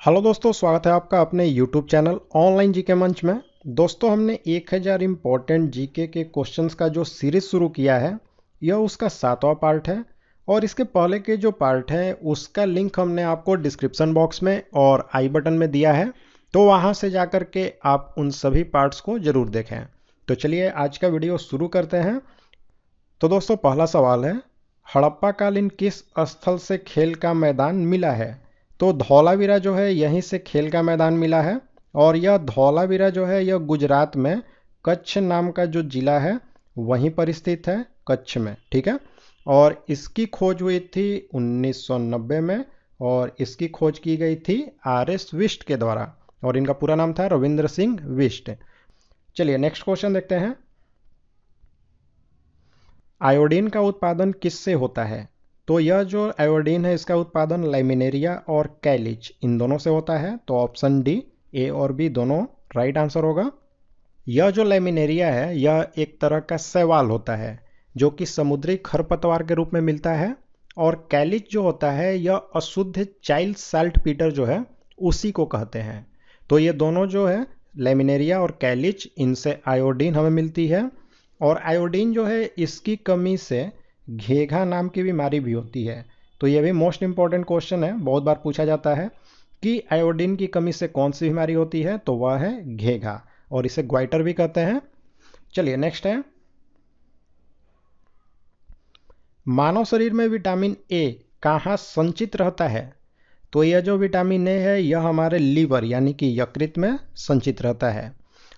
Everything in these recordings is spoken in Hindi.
हेलो दोस्तों, स्वागत है आपका अपने YouTube चैनल ऑनलाइन जीके मंच में। दोस्तों, हमने 1000 इम्पोर्टेंट जीके के क्वेश्चंस का जो सीरीज शुरू किया है, यह उसका 7वां पार्ट है। और इसके पहले के जो पार्ट है उसका लिंक हमने आपको डिस्क्रिप्शन बॉक्स में और आई बटन में दिया है, तो वहां से जाकर के आप उन सभी पार्ट्स को जरूर देखें। तो चलिए आज का वीडियो शुरू करते हैं। तो दोस्तों, पहला सवाल है, हड़प्पा कालीन किस स्थल से खेल का मैदान मिला है? तो धौलावीरा जो है यहीं से खेल का मैदान मिला है। और यह धौलावीरा जो है यह गुजरात में कच्छ नाम का जो जिला है वहीं पर स्थित है, कच्छ में। ठीक है। और इसकी खोज हुई थी 1990 में, और इसकी खोज की गई थी RS विष्ट के द्वारा, और इनका पूरा नाम था रविंद्र सिंह विष्ट। चलिए नेक्स्ट क्वेश्चन देखते हैं। आयोडीन का उत्पादन किससे होता है? तो यह जो आयोडीन है इसका उत्पादन लैमिनेरिया और कैलिच इन दोनों से होता है। तो ऑप्शन डी, ए और बी दोनों राइट आंसर होगा। यह जो लैमिनेरिया है यह एक तरह का शैवाल होता है जो कि समुद्री खरपतवार के रूप में मिलता है। और कैलिच जो होता है यह अशुद्ध चाइल्ड साल्ट पीटर जो है उसी को कहते हैं। तो ये दोनों जो है लैमिनेरिया और कैलिच, इनसे आयोडीन हमें मिलती है। और आयोडीन जो है इसकी कमी से घेघा नाम की बीमारी भी होती है। तो यह भी मोस्ट इंपॉर्टेंट क्वेश्चन है, बहुत बार पूछा जाता है कि आयोडीन की कमी से कौन सी बीमारी होती है, तो वह है घेघा, और इसे ग्वाइटर भी कहते हैं। चलिए नेक्स्ट है, मानव शरीर में विटामिन ए कहाँ संचित रहता है? तो यह जो विटामिन ए है यह हमारे लीवर यानी कि यकृत में संचित रहता है।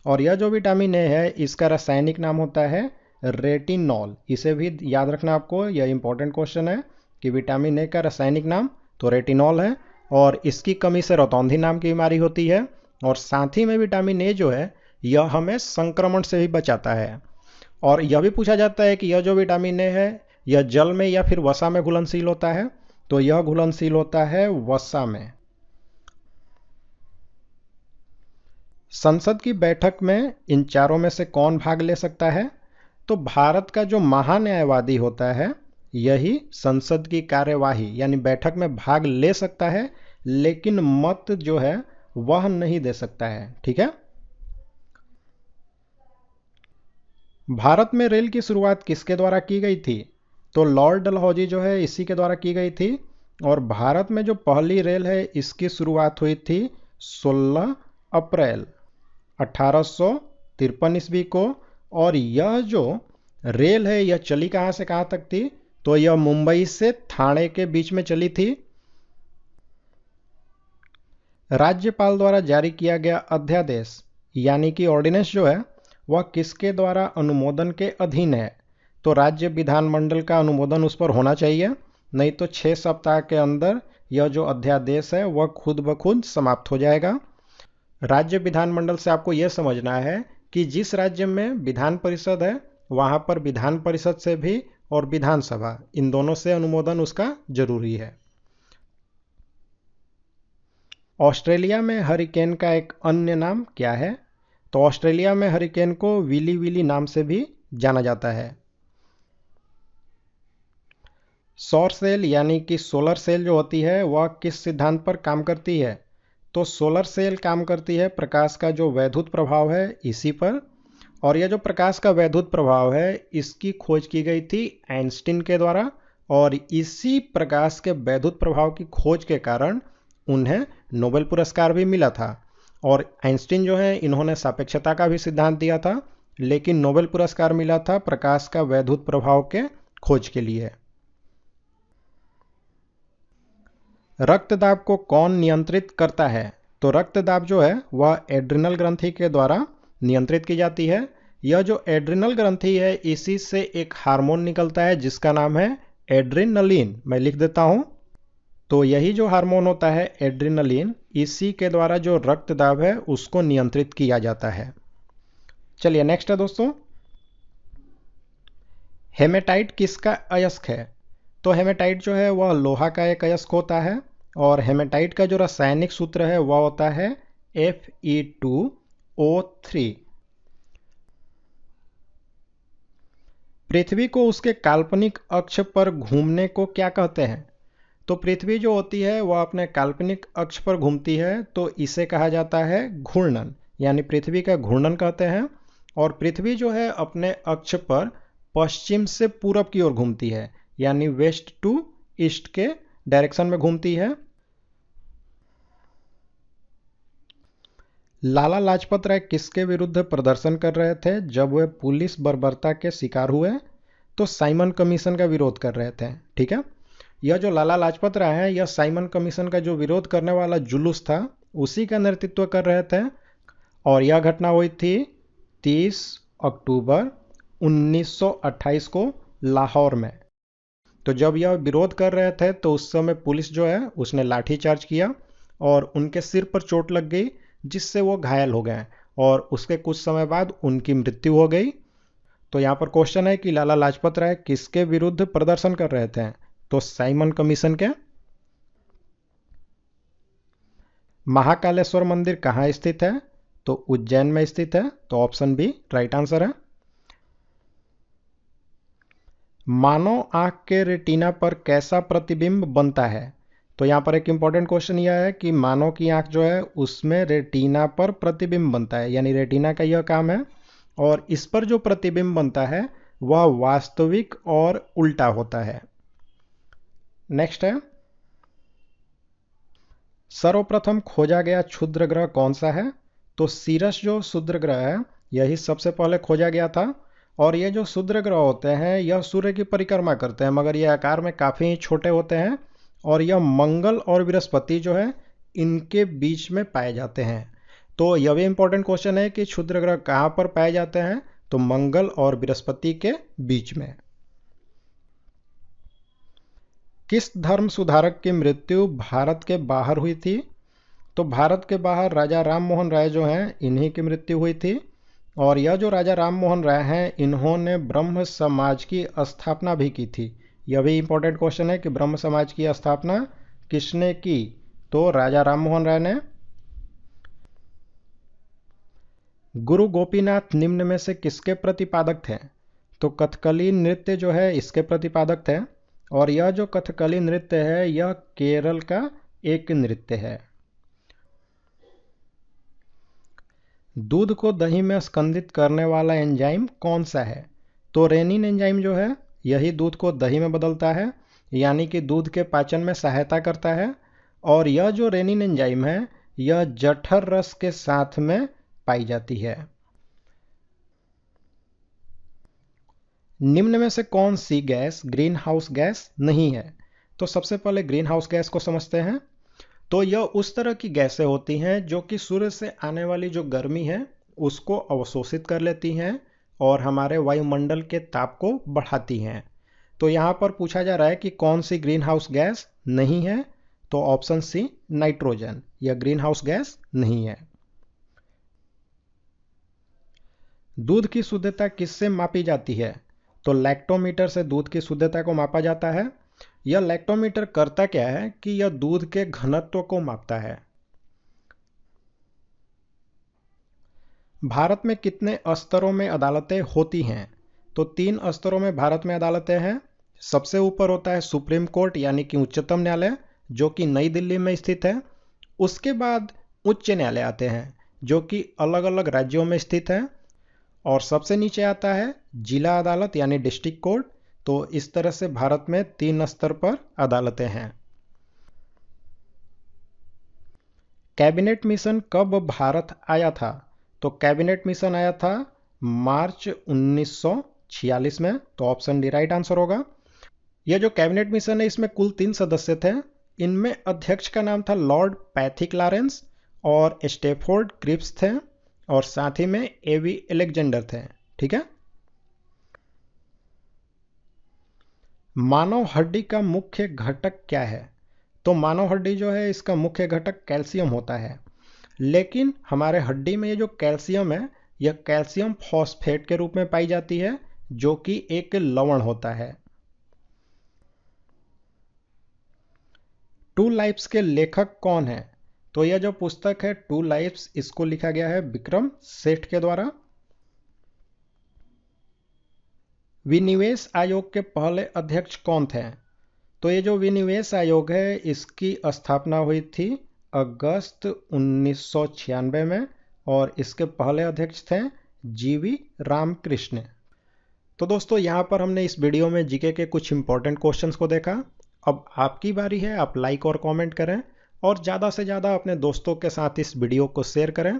और यह जो विटामिन ए है इसका रासायनिक नाम होता है रेटिनॉल। इसे भी याद रखना आपको, यह इंपॉर्टेंट क्वेश्चन है कि विटामिन ए का रासायनिक नाम तो रेटिनॉल है। और इसकी कमी से रतौंधी नाम की बीमारी होती है। और साथ ही में विटामिन ए जो है यह हमें संक्रमण से भी बचाता है। और यह भी पूछा जाता है कि यह जो विटामिन ए है यह जल में या फिर वसा में घुलनशील होता है? तो यह घुलनशील होता है वसा में। संसद की बैठक में इन चारों में से कौन भाग ले सकता है? तो भारत का जो महान्यायवादी होता है यही संसद की कार्यवाही यानी बैठक में भाग ले सकता है, लेकिन मत जो है वह नहीं दे सकता है। ठीक है। भारत में रेल की शुरुआत किसके द्वारा की गई थी? तो लॉर्ड डलहौजी जो है इसी के द्वारा की गई थी। और भारत में जो पहली रेल है इसकी शुरुआत हुई थी 16 अप्रैल 1853 ईस्वी को। और यह जो रेल है यह चली कहाँ से कहाँ तक थी? तो यह मुंबई से ठाणे के बीच में चली थी। राज्यपाल द्वारा जारी किया गया अध्यादेश यानी कि ऑर्डिनेंस जो है वह किसके द्वारा अनुमोदन के अधीन है? तो राज्य विधानमंडल का अनुमोदन उस पर होना चाहिए, नहीं तो 6 सप्ताह के अंदर यह जो अध्यादेश है वह खुद ब खुद समाप्त हो जाएगा। राज्य विधानमंडल से आपको यह समझना है कि जिस राज्य में विधान परिषद है वहां पर विधान परिषद से भी और विधानसभा इन दोनों से अनुमोदन उसका जरूरी है। ऑस्ट्रेलिया में हरिकेन का एक अन्य नाम क्या है? तो ऑस्ट्रेलिया में हरिकेन को विली विली नाम से भी जाना जाता है। सौर सेल यानी कि सोलर सेल जो होती है वह किस सिद्धांत पर काम करती है? तो सोलर सेल काम करती है प्रकाश का जो वैद्युत प्रभाव है इसी पर। और यह जो प्रकाश का वैद्युत प्रभाव है इसकी खोज की गई थी आइंस्टीन के द्वारा। और इसी प्रकाश के वैद्युत प्रभाव की खोज के कारण उन्हें नोबेल पुरस्कार भी मिला था। और आइंस्टीन जो है इन्होंने सापेक्षता का भी सिद्धांत दिया था, लेकिन नोबेल पुरस्कार मिला था प्रकाश का वैद्युत प्रभाव के खोज के लिए। रक्तदाब को कौन नियंत्रित करता है? तो रक्तदाब जो है वह एड्रिनल ग्रंथि के द्वारा नियंत्रित की जाती है। यह जो एड्रिनल ग्रंथि है इसी से एक हार्मोन निकलता है जिसका नाम है एड्रिनलिन। मैं लिख देता हूं। तो यही जो हार्मोन होता है एड्रिनलिन, इसी के द्वारा जो रक्तदाब है उसको नियंत्रित किया जाता है। चलिए नेक्स्ट है दोस्तों, हेमेटाइट किसका अयस्क है? तो हेमेटाइट जो है वह लोहा का एक अयस्क होता है। और हेमेटाइट का जो रासायनिक सूत्र है वह होता है Fe2O3। पृथ्वी को उसके काल्पनिक अक्ष पर घूमने को क्या कहते हैं? तो पृथ्वी जो होती है वह अपने काल्पनिक अक्ष पर घूमती है, तो इसे कहा जाता है घूर्णन, यानी पृथ्वी का घूर्णन कहते हैं। और पृथ्वी जो है अपने अक्ष पर पश्चिम से पूरब की ओर घूमती है, यानी वेस्ट टू ईस्ट के डायरेक्शन में घूमती है। लाला लाजपत राय किसके विरुद्ध प्रदर्शन कर रहे थे जब वे पुलिस बर्बरता के शिकार हुए? तो साइमन कमीशन का विरोध कर रहे थे। ठीक है, यह जो लाला लाजपत राय है, यह साइमन कमीशन का जो विरोध करने वाला जुलूस था उसी का नेतृत्व कर रहे थे। और यह घटना हुई थी 30 अक्टूबर 1928 को लाहौर में। तो जब यह विरोध कर रहे थे तो उस समय पुलिस जो है उसने लाठीचार्ज किया और उनके सिर पर चोट लग गई, जिससे वो घायल हो गए और उसके कुछ समय बाद उनकी मृत्यु हो गई। तो यहाँ पर क्वेश्चन है कि लाला लाजपत राय किसके विरुद्ध प्रदर्शन कर रहे थे? तो साइमन कमीशन के। महाकालेश्वर मंदिर कहाँ स्थित है? तो उज्जैन में स्थित है, तो ऑप्शन बी राइट आंसर है। मानव आंख के रेटिना पर कैसा प्रतिबिंब बनता है? तो यहाँ पर एक इंपॉर्टेंट क्वेश्चन यह है कि मानव की आंख जो है उसमें रेटिना पर प्रतिबिंब बनता है, यानी रेटिना का यह काम है। और इस पर जो प्रतिबिंब बनता है वह वास्तविक और उल्टा होता है। नेक्स्ट है, सर्वप्रथम खोजा गया क्षुद्र ग्रह कौन सा है? तो सीरस जो क्षुद्र ग्रह है यही सबसे पहले खोजा गया था। और ये जो क्षुद्र ग्रह होते हैं यह सूर्य की परिक्रमा करते हैं, मगर ये आकार में काफ़ी छोटे होते हैं। और यह मंगल और बृहस्पति जो है इनके बीच में पाए जाते हैं। तो यह भी इंपॉर्टेंट क्वेश्चन है कि क्षुद्र ग्रह कहाँ पर पाए जाते हैं? तो मंगल और बृहस्पति के बीच में। किस धर्म सुधारक की मृत्यु भारत के बाहर हुई थी? तो भारत के बाहर राजा राम मोहन राय जो हैं इन्हीं की मृत्यु हुई थी। और यह जो राजा राम मोहन राय हैं इन्होंने ब्रह्म समाज की स्थापना भी की थी। यह भी इंपॉर्टेंट क्वेश्चन है कि ब्रह्म समाज की स्थापना किसने की? तो राजा राम मोहन राय ने। गुरु गोपीनाथ निम्न में से किसके प्रतिपादक थे? तो कथकली नृत्य जो है इसके प्रतिपादक थे। और यह जो कथकली नृत्य है यह केरल का एक नृत्य है। दूध को दही में स्कंदित करने वाला एंजाइम कौन सा है? तो रेनिन एंजाइम जो है यही दूध को दही में बदलता है, यानी कि दूध के पाचन में सहायता करता है। और यह जो रेनिन एंजाइम है यह जठर रस के साथ में पाई जाती है। निम्न में से कौन सी गैस ग्रीन हाउस गैस नहीं है? तो सबसे पहले ग्रीन हाउस गैस को समझते हैं। तो यह उस तरह की गैसें होती हैं जो कि सूर्य से आने वाली जो गर्मी है उसको अवशोषित कर लेती हैं और हमारे वायुमंडल के ताप को बढ़ाती हैं। तो यहाँ पर पूछा जा रहा है कि कौन सी ग्रीन हाउस गैस नहीं है? तो ऑप्शन सी नाइट्रोजन, यह ग्रीन हाउस गैस नहीं है। दूध की शुद्धता किससे मापी जाती है? तो लैक्टोमीटर से दूध की शुद्धता को मापा जाता है। यह लैक्टोमीटर करता क्या है कि यह दूध के घनत्व को मापता है। भारत में कितने स्तरों में अदालतें होती हैं? तो 3 स्तरों में भारत में अदालतें हैं। सबसे ऊपर होता है सुप्रीम कोर्ट यानी कि उच्चतम न्यायालय, जो कि नई दिल्ली में स्थित है। उसके बाद उच्च न्यायालय आते हैं जो कि अलग अलग राज्यों में स्थित है। और सबसे नीचे आता है जिला अदालत यानी डिस्ट्रिक्ट कोर्ट। तो इस तरह से भारत में 3 स्तर पर अदालतें हैं। कैबिनेट मिशन कब भारत आया था? तो कैबिनेट मिशन आया था मार्च 1946 में, तो ऑप्शन डी राइट आंसर होगा। यह जो कैबिनेट मिशन है इसमें कुल 3 सदस्य थे। इनमें अध्यक्ष का नाम था लॉर्ड पैथिक लॉरेंस और स्टेफोर्ड क्रिप्स थे और साथ ही में एवी एलेक्जेंडर थे। ठीक है। मानव हड्डी का मुख्य घटक क्या है? तो मानव हड्डी जो है इसका मुख्य घटक कैल्शियम होता है। लेकिन हमारे हड्डी में ये जो कैल्शियम है यह कैल्शियम फॉस्फेट के रूप में पाई जाती है, जो कि एक लवण होता है। टू लाइफ्स के लेखक कौन है? तो यह जो पुस्तक है टू लाइफ्स, इसको लिखा गया है विक्रम सेठ के द्वारा। विनिवेश आयोग के पहले अध्यक्ष कौन थे? तो ये जो विनिवेश आयोग है इसकी स्थापना हुई थी अगस्त 1996 में और इसके पहले अध्यक्ष थे जीवी रामकृष्ण। तो दोस्तों यहाँ पर हमने इस वीडियो में जीके के कुछ इंपॉर्टेंट क्वेश्चंस को देखा। अब आपकी बारी है, आप लाइक और कमेंट करें और ज़्यादा से ज़्यादा अपने दोस्तों के साथ इस वीडियो को शेयर करें।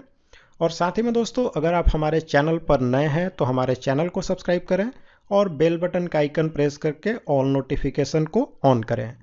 और साथ ही में दोस्तों अगर आप हमारे चैनल पर नए हैं तो हमारे चैनल को सब्सक्राइब करें और बेल बटन का आइकन प्रेस करके ऑल नोटिफिकेशन को ऑन करें।